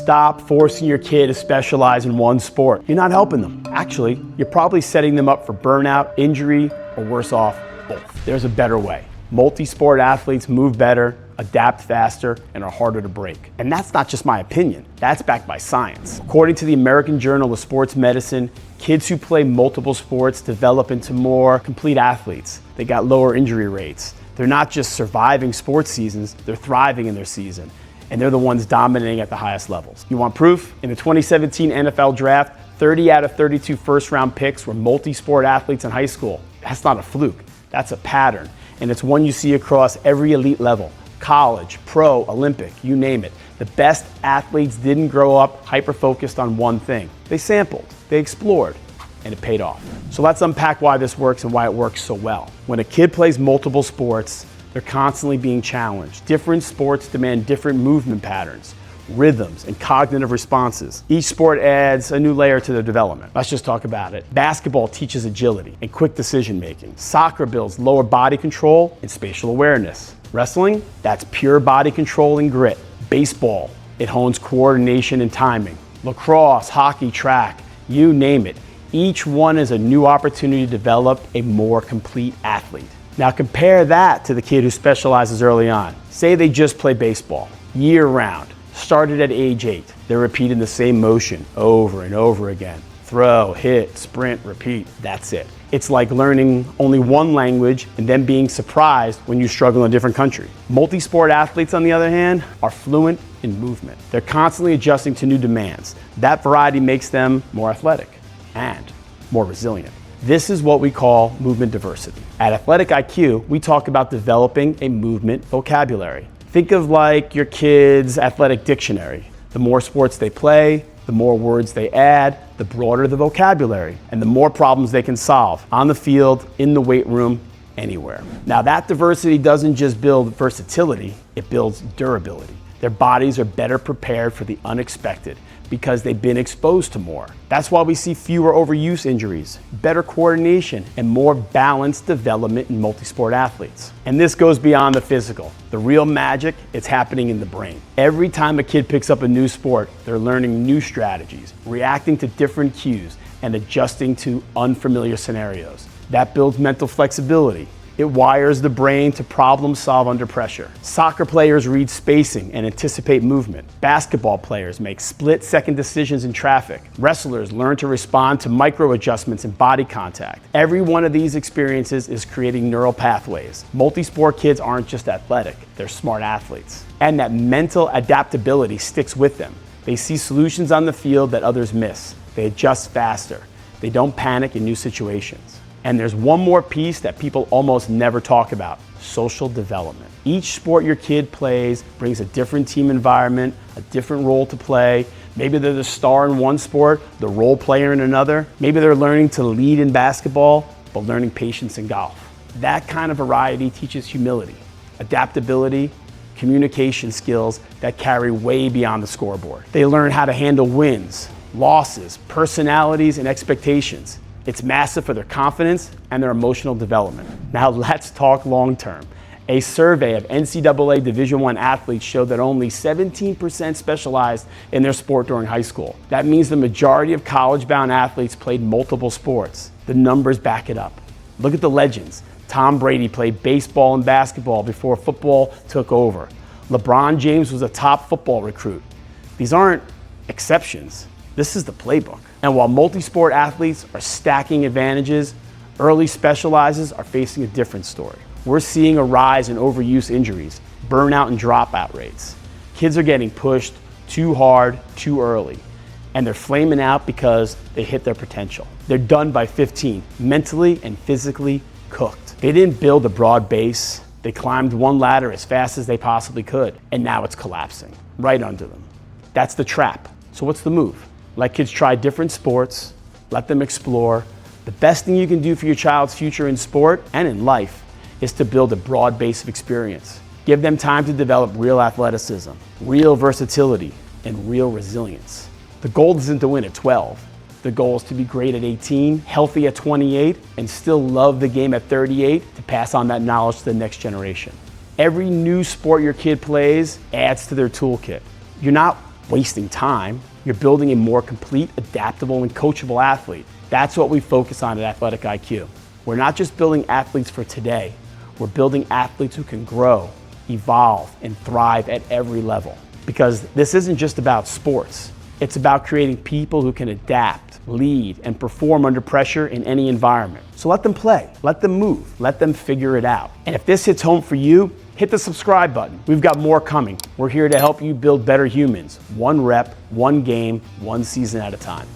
Stop forcing your kid to specialize in one sport. You're not helping them. Actually, you're probably setting them up for burnout, injury, or worse off, both. There's a better way. Multi-sport athletes move better, adapt faster, and are harder to break. And that's not just my opinion, that's backed by science. According to the American Journal of Sports Medicine, kids who play multiple sports develop into more complete athletes. They got lower injury rates. They're not just surviving sports seasons, they're thriving in their season. And they're the ones dominating at the highest levels. You want proof? In the 2017 NFL Draft, 30 out of 32 first-round picks were multi-sport athletes in high school. That's not a fluke, that's a pattern. And it's one you see across every elite level. College, pro, Olympic, you name it. The best athletes didn't grow up hyper-focused on one thing. They sampled, they explored, and it paid off. So let's unpack why this works and why it works so well. When a kid plays multiple sports, they're constantly being challenged. Different sports demand different movement patterns, rhythms, and cognitive responses. Each sport adds a new layer to their development. Let's just talk about it. Basketball teaches agility and quick decision making. Soccer builds lower body control and spatial awareness. Wrestling, that's pure body control and grit. Baseball, it hones coordination and timing. Lacrosse, hockey, track, you name it. Each one is a new opportunity to develop a more complete athlete. Now compare that to the kid who specializes early on. Say they just play baseball year round, started at age 8. They're repeating the same motion over and over again. Throw, hit, sprint, repeat, that's it. It's like learning only one language and then being surprised when you struggle in a different country. Multi-sport athletes, on the other hand, are fluent in movement. They're constantly adjusting to new demands. That variety makes them more athletic and more resilient. This is what we call movement diversity. At Athletic IQ, we talk about developing a movement vocabulary. Think of like your kid's athletic dictionary. The more sports they play, the more words they add, the broader the vocabulary, and the more problems they can solve on the field, in the weight room, anywhere. Now that diversity doesn't just build versatility, it builds durability. Their bodies are better prepared for the unexpected because they've been exposed to more. That's why we see fewer overuse injuries, better coordination, and more balanced development in multi-sport athletes. And this goes beyond the physical. The real magic, it's happening in the brain. Every time a kid picks up a new sport, they're learning new strategies, reacting to different cues, and adjusting to unfamiliar scenarios. That builds mental flexibility. It wires the brain to problem solve under pressure. Soccer players read spacing and anticipate movement. Basketball players make split-second decisions in traffic. Wrestlers learn to respond to micro adjustments in body contact. Every one of these experiences is creating neural pathways. Multi-sport kids aren't just athletic, they're smart athletes. And that mental adaptability sticks with them. They see solutions on the field that others miss. They adjust faster. They don't panic in new situations. And there's one more piece that people almost never talk about: social development. Each sport your kid plays brings a different team environment, a different role to play. Maybe they're the star in one sport, the role player in another. Maybe they're learning to lead in basketball, but learning patience in golf. That kind of variety teaches humility, adaptability, communication skills that carry way beyond the scoreboard. They learn how to handle wins, losses, personalities, and expectations. It's massive for their confidence and their emotional development. Now let's talk long term. A survey of NCAA Division I athletes showed that only 17% specialized in their sport during high school. That means the majority of college-bound athletes played multiple sports. The numbers back it up. Look at the legends. Tom Brady played baseball and basketball before football took over. LeBron James was a top football recruit. These aren't exceptions. This is the playbook. And while multi-sport athletes are stacking advantages, early specializers are facing a different story. We're seeing a rise in overuse injuries, burnout and dropout rates. Kids are getting pushed too hard, too early, and they're flaming out because they hit their potential. They're done by 15, mentally and physically cooked. They didn't build a broad base. They climbed one ladder as fast as they possibly could, and now it's collapsing right under them. That's the trap. So what's the move? Let kids try different sports, let them explore. The best thing you can do for your child's future in sport and in life is to build a broad base of experience. Give them time to develop real athleticism, real versatility, and real resilience. The goal isn't to win at 12. The goal is to be great at 18, healthy at 28, and still love the game at 38 to pass on that knowledge to the next generation. Every new sport your kid plays adds to their toolkit. You're not wasting time. You're building a more complete, adaptable, and coachable athlete. That's what we focus on at Athletic IQ. We're not just building athletes for today. We're building athletes who can grow, evolve, and thrive at every level. Because this isn't just about sports. It's about creating people who can adapt, lead, and perform under pressure in any environment. So let them play, let them move, let them figure it out. And if this hits home for you, hit the subscribe button. We've got more coming. We're here to help you build better humans, one rep, one game, one season at a time.